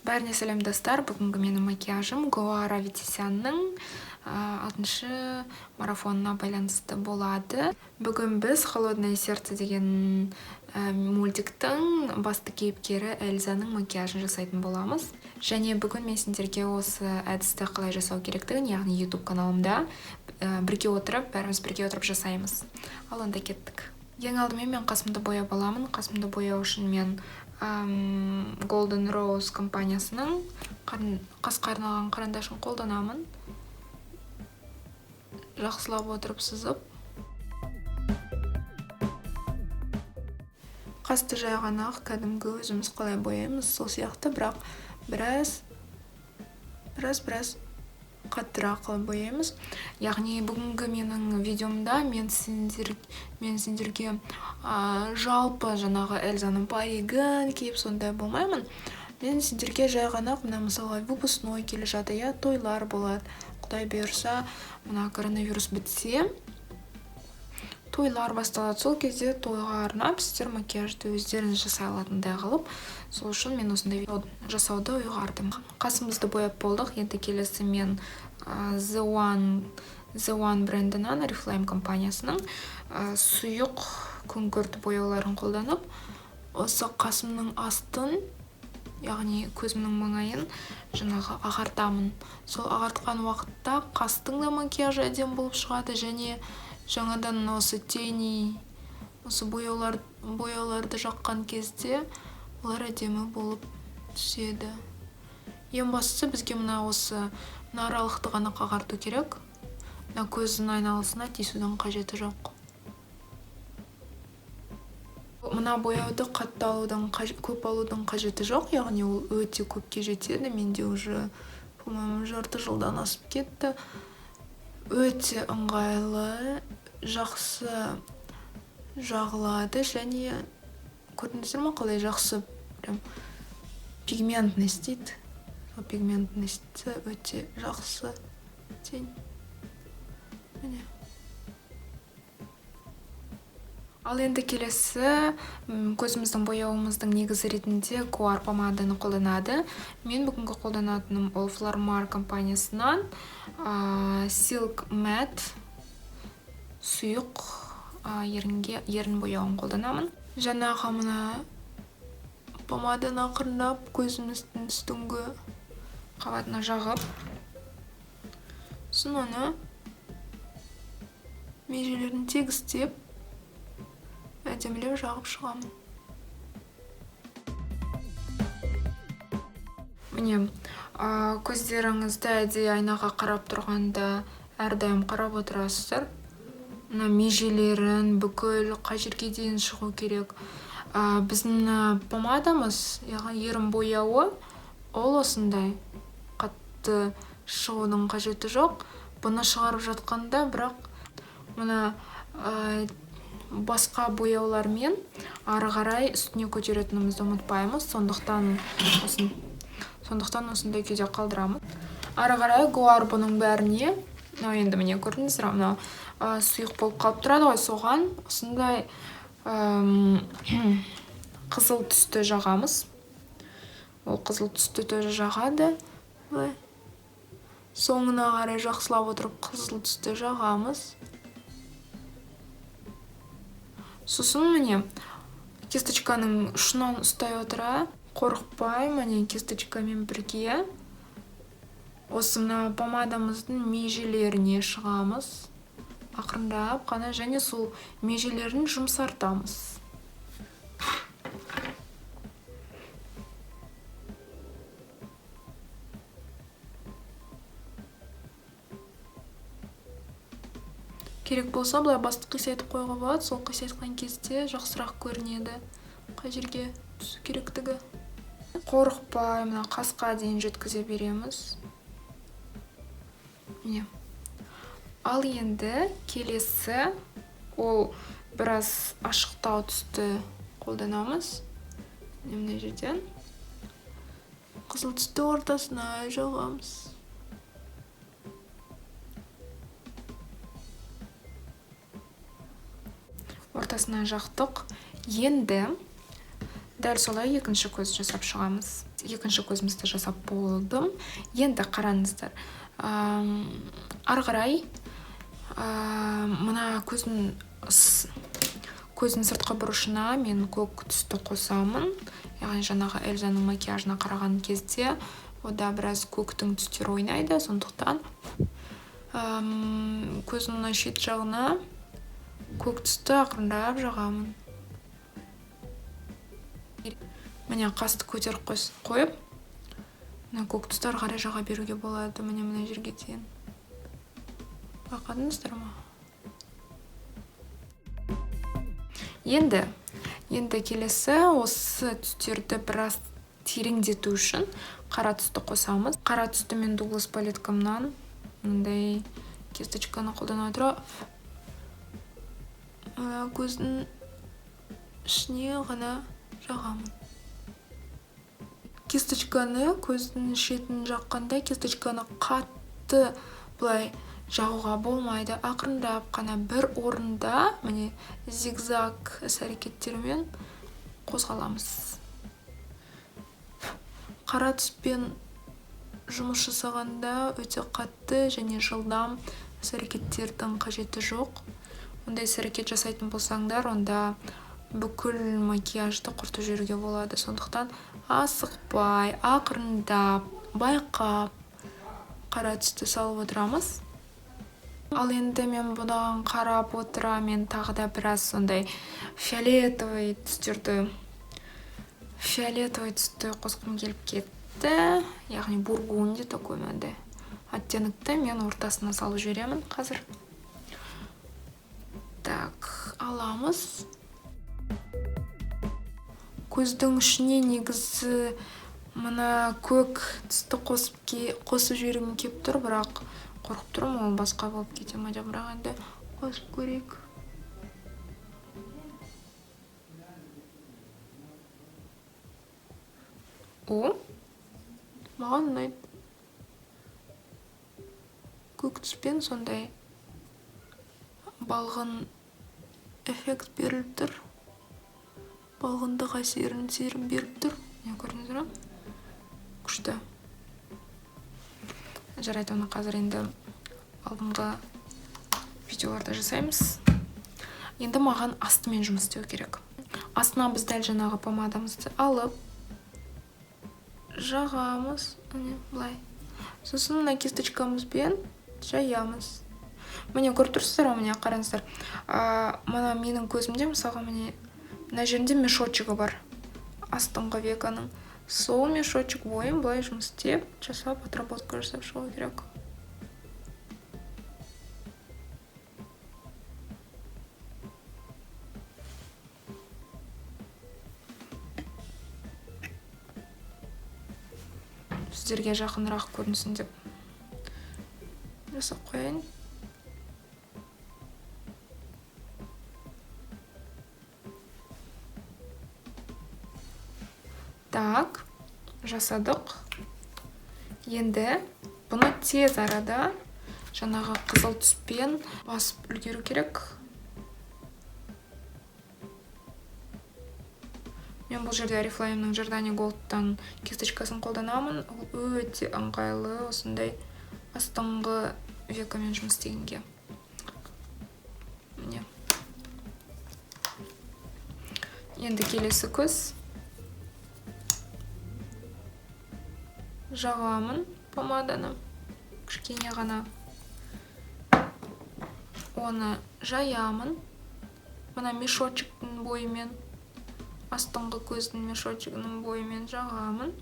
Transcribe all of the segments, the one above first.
Бәріне сәлем достар, бүгінгі менің макияжым Гоара Аветисянның 6-шы марафонына байланысты болады. Бүгін біз «Холодное сердце» деген мультиктің басты кейіпкері Эльзаның макияжын жасайтын боламыз. Және бүгін мен сендерге осы әдісті қалай жасау керектігін, яғни YouTube каналымда бәріміз бірге отырып жасаймыз. Ал онда кеттік. Ең алдымен мен қасымды бояп аламын. Қасымды бояу үшін мен Golden Rose компаниясының қасқа арналған қарандашын қолданамын. Жақсылап отырып сызып. Қасты жай ғана кәдімгі өзіміз қалай бояймыз, сол сияқты, бірақ біраз қаттырақ қылып бояймыз. Яғни бүгінгі менің видеомда мен сендерге жалпы жаңағы Эльзаның паригін киіп сондай болмаймын. Мен сендерге жай ғана мысалға выпускной келе жатыр, тойлар болады. Құдай бұйырса, коронавирус бітсе, тойлар басталады. Сол кезде тойға арнап сіздер макияжды өздеріңіз жасай алатындай қылып, сол үшін мен осындай жасауды ұйғардым. Қасымызды бояп болдық. Енді келесі мен The One брендінен, Oriflame компаниясының сұйық күңгірт бояуларын қолданып, осы қасымның астын, яғни көзімнің маңайын жаңағы ағартамын. Сол ағартқан уақытта қастың да макияжы әдемі болып шығады, және жаңадан осы тени, осы бояуларды жаққан кезде олар әдемі болып түседі. Ең бастысы бізге осы аралықты ғана ағарту керек. Көздің айналысына тиісудің қажеті жоқ. Мына бояуды қатты алудың, көп алудың қажеті жоқ, яғни ол өте көпке жетеді. Менде уже, по-моему, жарты жылдан асып кетті. Өте ыңғайлы, жақсы жағылады, және көрдіңіздер ме, қалай жақсы пигментность дейді. Пигментность өте жақсы тень. Ал енді келесі көзіміздің бояуымыздың негізі ретінде Goar помаданы қолданады. Мен бүгінгі қолданатыным ол Flormar компаниясынан Silk Matte сұйық ерін бояуын қолданамын. Жаңағы мына помаданы ақырындап көзіміздің үстіңгі қабатына жағып, сосын оны межелерін тегістеп, әдемілеп жағып шығамын. Міне, көздеріңізді әдейі айнаға қарап тұрғанда әрдайым қарап отырасыздар. Межелерін бүкіл қай жерге дейін шығу керек. Біздің помадамыз, яғни ерін бояуы, ол осындай қатты шығудың қажеті жоқ. Бұны шығарып жатқанда, бірақ басқа бояулармен ары қарай үстіне көтеретінімізді ұмытпаймыз. Сондықтан осындай күйде қалдырамыз. Ары қарай Goar бұның бәріне, енді міне көрдіңіздер, сұйық болып қалып тұрады ғой, соған осындай қызыл түсті жағамыз. Ол қызыл түсті тоже жағады. Соңына қарай жақсылап отырып қызыл түсті жағамыз. Сосын міне кисточканың ұшынан ұстай отыра, қорықпай, міне кисточкамен бірге осы помадамыздың межелеріне шығамыз. Ақырындап қана, және сол межелерін жұмсартамыз. Керек болса, бұлай басты қисайтып қойға болады. Сол қисайтқан кезде жақсырақ көрінеді, қай жерге түсу керектігі. Қорықпай, қасқа дейін жеткізе береміз. Ал енді келесі, ол біраз ашықтау түсті қолданамыз. Мына жерден қызыл түсті ортасына жағамыз. Ортасына жақтық. Енді Дәл солай екінші көз жасап шығамыз. Екінші көзімізді жасап болдым. Енді қараңыздар. Ары қарай мына көздің сыртқы бұрышына мен көк түсті қосамын. Яғни жаңағы Эльзаның макияжына қараған кезде ода біраз көктің түстері ойнайды, сондықтан көздің шет жағына көк түсті ақырындап жағамын. Міне қасты көтеріп қойып, мына көк түсті ары қарай жаға беруге болады. Міне жерге дейін. Байқадыңыздар ма? Енді келесі осы түстерді біраз тереңдету үшін қара түсті қосамыз. Қара түсті мен Douglas палеткамнан мындай кисточканы қолдана отыра көздің ішіне ғана жағамын. Кисточканы көздің шетін жаққанда кисточканы қатты былай жағуға болмайды. Ақырындап қана бір орында міне зигзаг іс-әрекеттермен қозғаламыз. Қара түспен жұмыс жасағанда өте қатты және жылдам іс-әрекеттердің қажеті жоқ. Ондай іс-әрекет жасайтын болсаңдар, онда бүкіл макияжды құртып жіберуге болады. Сондықтан асықпай, ақырындап, байқап қара түсті салып отырамыз. Ал енді мен бұдан қарап отыра, мен тағы да біраз сондай фиолетовый түсті қосқым келіп кетті. Яғни бургунди такой мындай оттенокті мен ортасына салып жіберемін қазір. Так, аламыз. Көздің ішіне негізі мына көк түсті қосып жібергім келіп тұр, бірақ қорқып тұрмын, ол басқа болып кете ме деп, бірақ енді қосып көрейік. Маған ұнайды. Көк түспен сондай балғын эффект беріліп тұр. Балғындық әсерін беріп тұр. Не көрдіңіздер ме? Күшті. Жарайды, оны қазір енді алдыңғы видеоларда жасаймыз. Енді маған астымен жұмыс істеу керек. Астына біз дәл жаңағы помадамызды алып жағамыз, былай. Сосын мына кисточкамызбен жаямыз. Міне көріп тұрсыздар, міне қараңыздар. Мына менің көзімде, мысалға, мына жерінде мешочығы бар. Астыңғы веканың. Сол мешочек бойын былай жұмыс істеп, жасап, отработка жасап шығу керек. Сіздерге жақынырақ көрінсін деп жасап қояйын. Так, жасадық. Енді бұны тез арада жаңағы қызыл түспен басып үлгеру керек. Мен бұл жерде Oriflame'ның Jordani Gold'тан кисточкасын қолданамын. Ол өте ыңғайлы, осындай астыңғы векамен жұмыс істегенге. Міне. Енді келесі көз. Жағамын помаданы. Кішкене ғана. Оны жаямын. Мына мешочектің бойымен. Астыңғы көздің мешочегінің бойымен жағамын.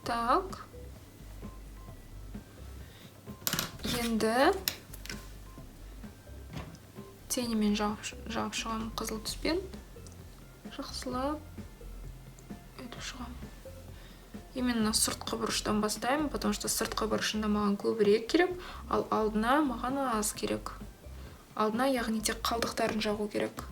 Так. Енді тенимен жағып шығамын қызыл түспен. Жақсылап өтіп шығамын. Именно сыртқы бұрыштан бастаймын, потому что сыртқы бұрышында маған көбірек керек, ал алдына маған аз керек. Алдына, яғни тек қалдықтарын жағу керек.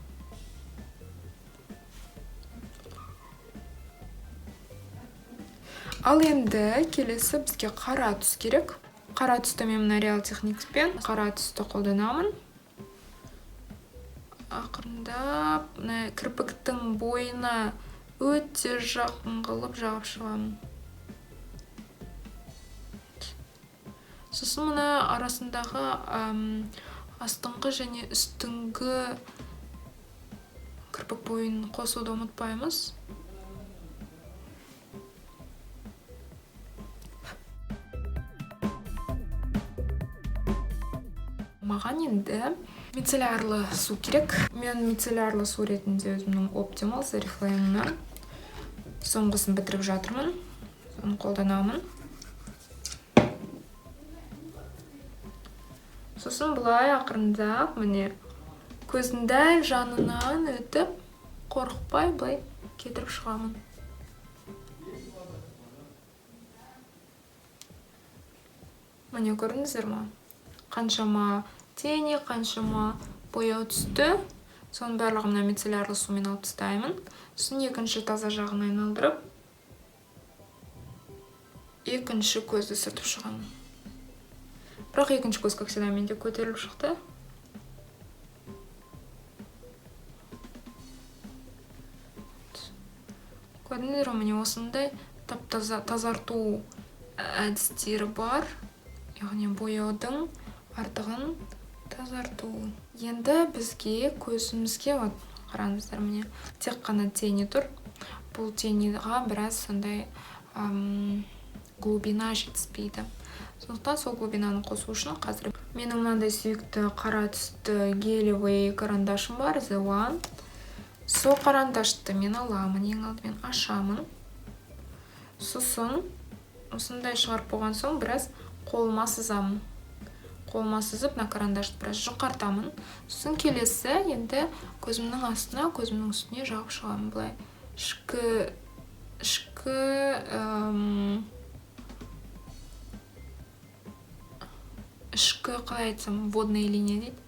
Ал енді келесі бізге қара түс керек. Қара түсті мен Real Techniques пен қара түсті қолданамын. ақырындап кірпіктің бойына өте жақын қылып жағып шығамын. Сосын мына арасындағы астыңғы және үстіңгі кірпік бойын қосуды ұмытпаймыз. Маған енді мицеллярлы су керек. Мен мицеллярлы су ретінде өзімнің Optimal Oriflame'нан соңғысын бітіріп жатырмын. Соны қолданамын. Сосын бұлай ақырындап, міне көздің дәл жанынан өтіп, қорықпай бұлай кетіріп шығамын. Міне көрдіңіздер ме? Қаншама тени, қаншама бояу түсті. Соның барлығын мына мицеллярлы сумен алып тастаймын. Сосын екінші таза жағын айналдырып, екінші көзді сүртіп шығамын. Бірақ екінші көз, как всегда, менде көтеріліп шықты. Көрдіңіздер ме? Міне осындай тазарту әдістері бар. Яғни бояудың артығын тазарту. Енді бізге көзімізге, қараңыздар, міне тек қана тени тұр. Бұл тениға біраз сондай глубина жетіспейді. Сондықтан сол глубинаны қосу үшін қазір менің мынандай сүйікті қара түсті гелевый карандашым бар, The One. Сол карандашты мен аламын, ең алдымен ашамын. Сосын осындай шығарып болған соң біраз қолыма сызамын. Қолыма сызып, на карандашты біраз жұқартамын. Сосын келесі енді көзімнің астына, көзімнің үстіне жағып шығамын. Бұлай ішкі қалай айтсам, водная линия дейді.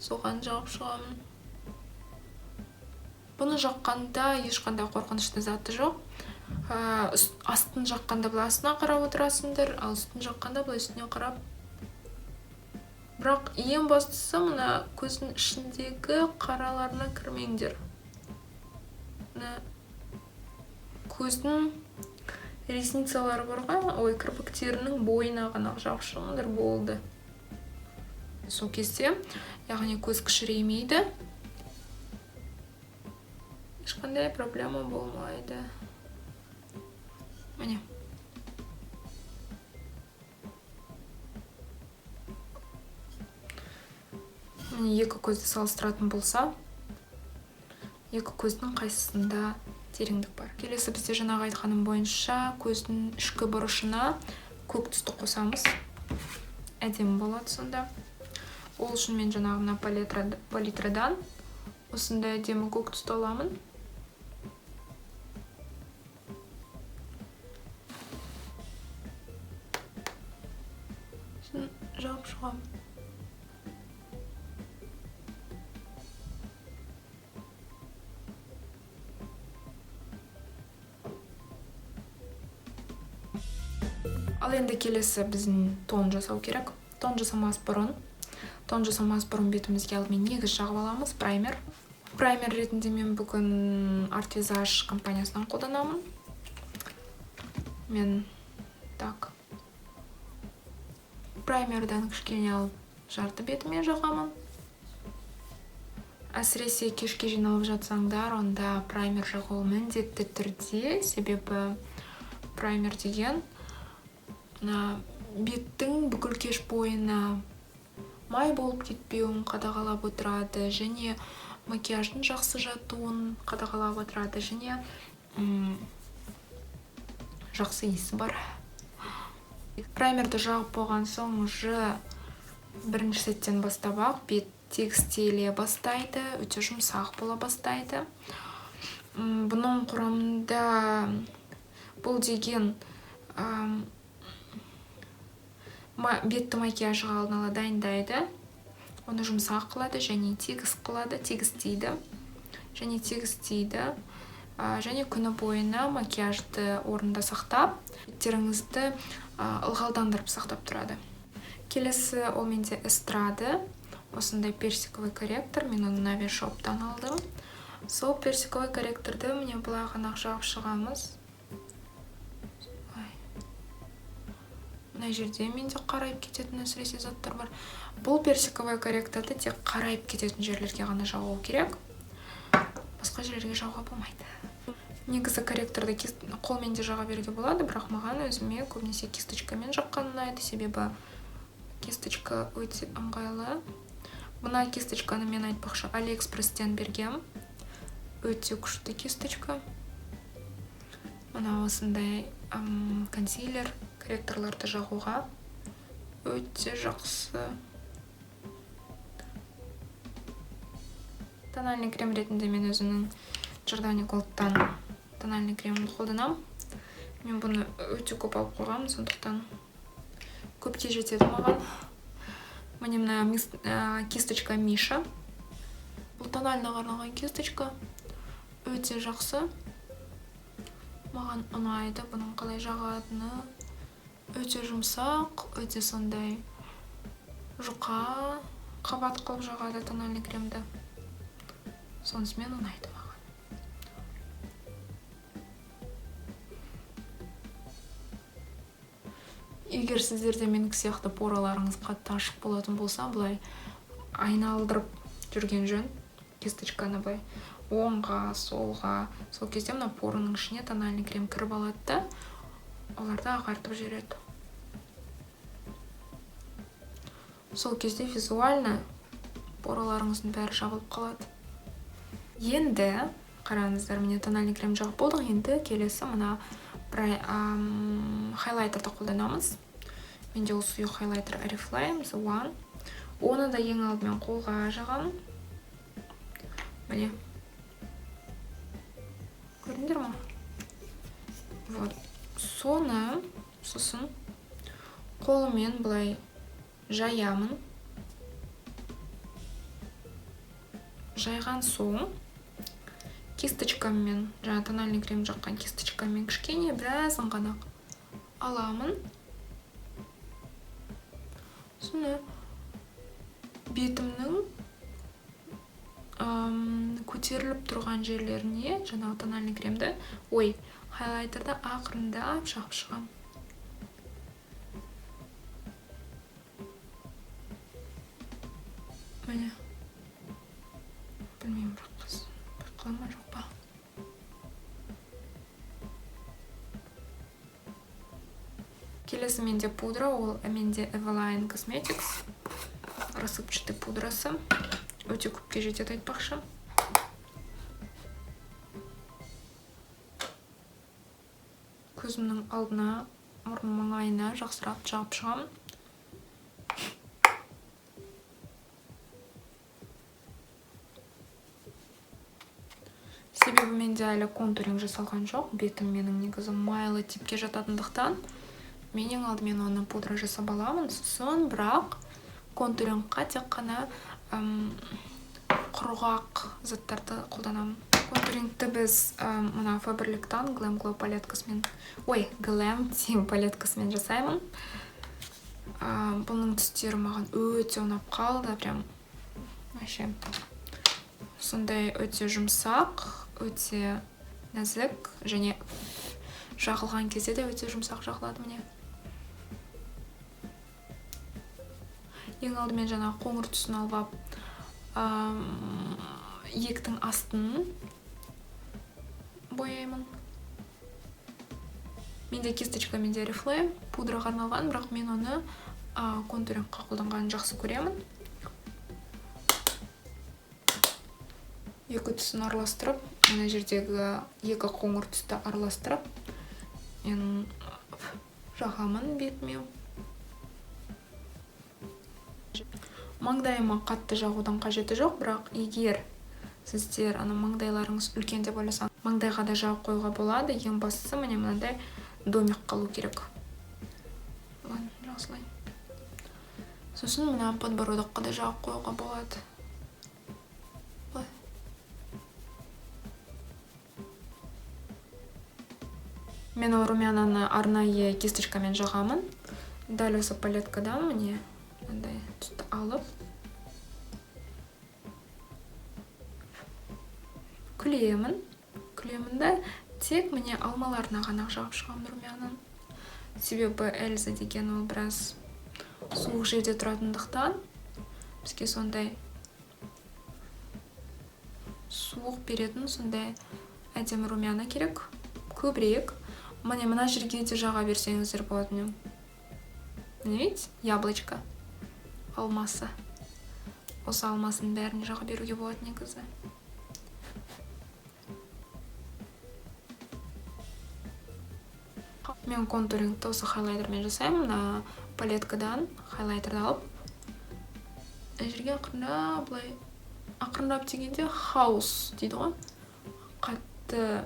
Соған жағып шығамын. Бұны жаққанда ешқандай қорқынышты заты жоқ. Астын жаққанда бұл астына қарап отырасыңдар, ал үстін жаққанда бұл үстіне қарап. Бірақ ең бастысы мына көздің ішіндегі қараларына кірмеңдер. Көздің ресницалары бар, кірпіктерінің бойына ғана жағып шығыңдар, болды. Сол кезде, яғни көз кішіреймейді. Ешқандай проблема болмайды. Міне. Міне екі көзді салыстыратын болса, екі көздің қайсысында тереңдік бар. Келесі бізде жаңағы айтқаным бойынша көздің ішкі бұрышына көк түсті қосамыз. Әдемі болады сонда. Ол үшін мен жаңағы мына палитрадан осындай әдемі көк түсті аламын. Жағып шығамын. Ал енді келесі біздің тон жасау керек. Тон жасамас бұрын бетімізге алдымен негіз жағып аламыз, праймер. Праймер ретінде мен бүгін Art Visage компаниясынан қолданамын. Мен так праймердан кішкене алып жарты бетіме жағамын. Әсіресе кешке жиналып жатсаңдар, онда праймер жағу міндетті түрде, себебі праймер деген беттің бүкіл кеш бойына май болып кетпеуін қадағалап отырады, және макияждың жақсы жатуын қадағалап отырады, және жақсы иісі бар. Праймерді жағып болған соң уже бірінші сәттен бастап бет тегістеле бастайды, өте жұмсақ бола бастайды. Бұның құрамында бұл деген бетті макияжға алдын ала дайындайды. Оны жұмсақ қылады және тегістейді. Және күні бойына макияжды орында сақтап, беттеріңізді ылғалдандырып сақтап тұрады. Келесі ол менде эстрады. осындай персиковый корректор, мен оны Navi Shop'тан алдым. Сол персиковый корректорды міне былай ғана жағып шығамыз. Мына жерде менде қарайып кететін әсіресе заттар бар. Бұл персиковый корректорды тек қарайып кететін жерлерге ғана жағу керек. Басқа жерлерге жағуға болмайды. Негізі корректорды қолмен де жаға беруге болады, бірақ маған өзіме көбінесе кисточкамен жаққан ұнайды, себебі кисточка өте ыңғайлы. Мына кисточканы мен айтпақшы Алиэкспресстен бергем. Өте күшті кисточка. Мына осындай консилер, корректорларды жағуға өте жақсы. Тональный крем ретінде мен өзімнің Giordani Gold'тан тональный кремін қолданам. Мен бұны өте көп алып қойғам, сондықтан көпке жетеді маған. Міне мына кисточка Миша. Бұл тональныға арналған кисточка. Өте жақсы. Маған ұнайды бұның қалай жағатыны. Өте жұмсақ, өте сондай жұқа, қабат қылып жағады тональный кремді. Сонысымен ұнайды маған. Егер сіздерде менің сияқты пораларыңыз қатты ашық болатын болса, бұлай айналдырып жүрген жөн. Кисточканы бұлай оңға, солға. Сол кезде мына порының ішіне тональный крем кіріп алады да, оларды ағартып жібереді. Сол кезде визуально пораларыңыздың бәрі жабылып қалады. Енді қараңыздар, міне тональный крем жағып болдық. Енді келесі мына хайлайтерді қолданамыз. Менде ол сұйық хайлайтер Oriflame The One. Оны да ең алдымен қолға жағам. Міне. Көрдіңдер ма? Вот. Сосын қолымен бұлай жаямын. Жайған соң кисточкаммен, жаңа тональный крем жаққан кисточкаммен кішкене біразын ғана аламын. Соны бетімнің көтеріліп тұрған жерлеріне жаңа тональный кремді, хайлайтерді ақырындап жағып шығам. Міне. Білмеймін, бірақ қыз байқалма жоқ па. Келесі менде пудра, ол менде Eveline Cosmetics рассыпчатый пудрасы. Өте көпке жетеді айтпақшы. Көзімнің алдына, мұрын маңайына жақсырақ жағып шығамын. Себебі менде әлі контуринг жасалған жоқ. Бетім менің негізі майлы типке жататындықтан мен ең алдымен оны пудра жасап аламын. Сосын бірақ контурингқа тек қана құрғақ заттарды қолданамын. Контурингті біз мына Faberlic'тан Glam Glow палеткасымен, Glam Team палеткасымен жасаймын. Бұның түстері маған өте ұнап қалды, прям вообще сондай өте жұмсақ, өте нәзік, және жағылған кезде де өте жұмсақ жағылады міне. Ең алдымен жаңа қоңыр түсін алып, ектің астын бояймын. Менде кисточка, менде Oriflame пудраға арналған, бірақ мен оны контурингқа қолданғанын жақсы көремін. Екі түсін араластырып, мына жердегі екі қоңыр түсті араластырып, мен жағамын бетіме. Маңдайыма қатты жағудан қажеті жоқ, бірақ егер сіздер маңдайларыңыз үлкен деп ойласаң, маңдайға да жағып қоюға болады. Ең бастысы міне мынандай домик қалу керек. Жақсылай. Сосын мына подбородаққа да жағып қоюға болады. Мен румянаны арнайы кисточкамен жағамын. Дәл осы палеткадан міне мындай түсті алып күлемін да тек міне алмаларына ғана жағып шығамын румянаны. Себебі Эльза деген ол біраз суық жерде тұратындықтан бізге сондай суық беретін сондай әдемі румяна керек, көбірек. Міне мына жерге де жаға берсеңіздер болады. Міне видите, яблочко, алмасы. Осы алмасын бәрін жаға беруге болады негізі. Мен контурингті осы хайлайтермен жасаймын. Мына палеткадан хайлайтерді алып, жерге ақырындап дегенде хаус дейді ғой. Қатты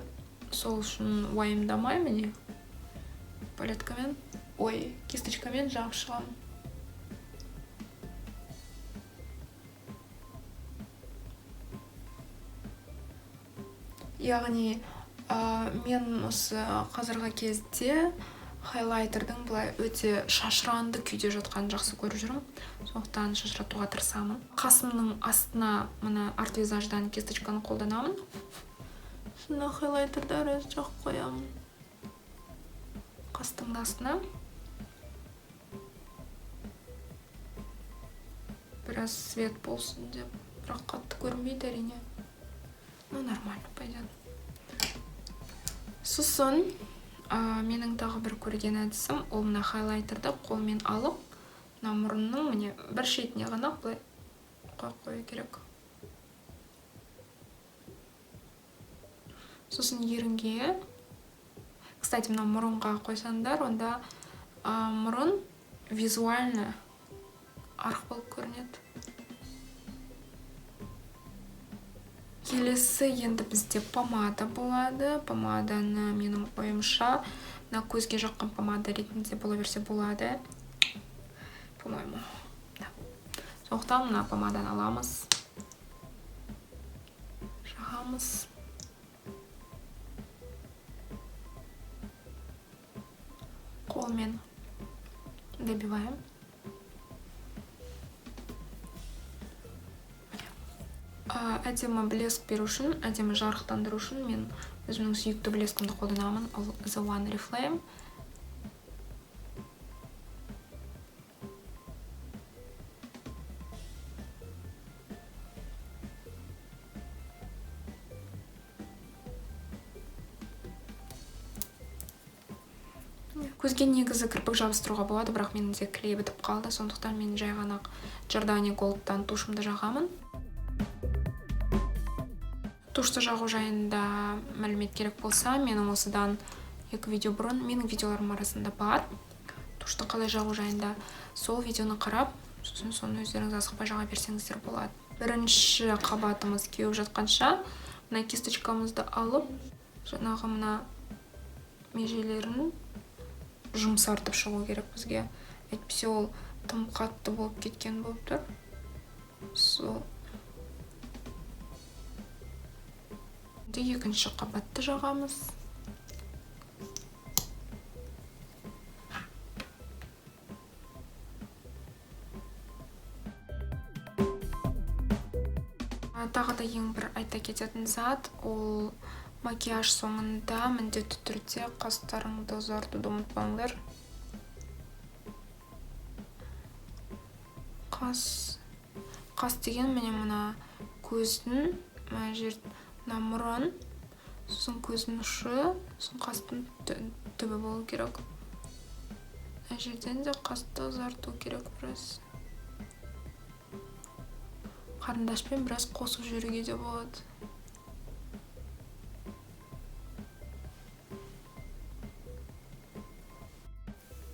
сол үшін уайымдамай міне палеткамен, кисточкамен жағып шығамын. Яғни мен осы қазіргі кезде хайлайтердің бұлай өте шашыранды күйде жатқанын жақсы көріп жүрмін. Сондықтан шашыратуға тырысамын. Қасымның астына мына арт визаждан кисточканы қолданамын. Шына хайлайтерді әрі жағып қоямын. Қастың астына. Біраз свет болсын деп, бірақ қатты көрінбейді әрине. Нормально пойдет. Сосын менің тағы бір көрген әдісім, ол мына хайлайтерді қолмен алып, мына мұрынның міне бір шетіне ғана бұлай қою керек. Сосын ерінге, кстати, мына мұрынға қойсаңдар, онда мұрын визуально арық болып көрінеді. Келесі енді бізде помада болады. Помаданы менің ойымша мына көзге жаққан помада ретінде бола берсе болады. По-моему. Сондықтан мына помаданы аламыз. Жағамыз. Қолмен добиваем. Әдемі блеск беру үшін, әдемі жарықтандыру үшін мен өзімнің сүйікті блескімді қолданамын, ол The One Reflame. Көзге негізі кірпік жабыстыруға болады, бірақ менің де клей бітіп қалды, сондықтан мен жай ғана Giordani Gold'дан тушымды жағамын. Тушты жағу жайында мәлімет керек болса, менің осыдан 2 видео бұрын менің видеоларым арасында бар. Тушты қалай жағу жайында сол видеоны қарап, соны өздеріңіз асықпай жаға берсеңіздер болады. Бірінші қабатымыз кеуіп жатқанша, мына кисточкамызды алып, жаңағы мына межелерін жұмсартып шығу керек бізге. Әйтпесе ол тым қатты болып кеткен болып тұр. Сол екінші қабатты жағамыз. Тағы да ең бір айта кететін зат, ол макияж соңында міндетті түрде қастарыңды ұзартуды ұмытпаңдар. Қас деген міне мына көздің мына мұрын, сосын көздің ұшы, сосын қастың түбі болу керек. Жерден де қасты ұзарту керек біраз. Қарындашпен біраз қосып жүруге де болады.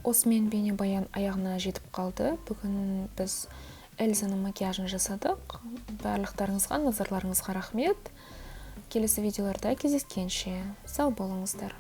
Осымен бейнебаян аяғына жетіп қалды. Бүгін біз Эльзаның макияжын жасадық. Барлықтарыңызға, назарларыңызға рахмет. Келесі видеоларда кездескенше сау болыңыздар.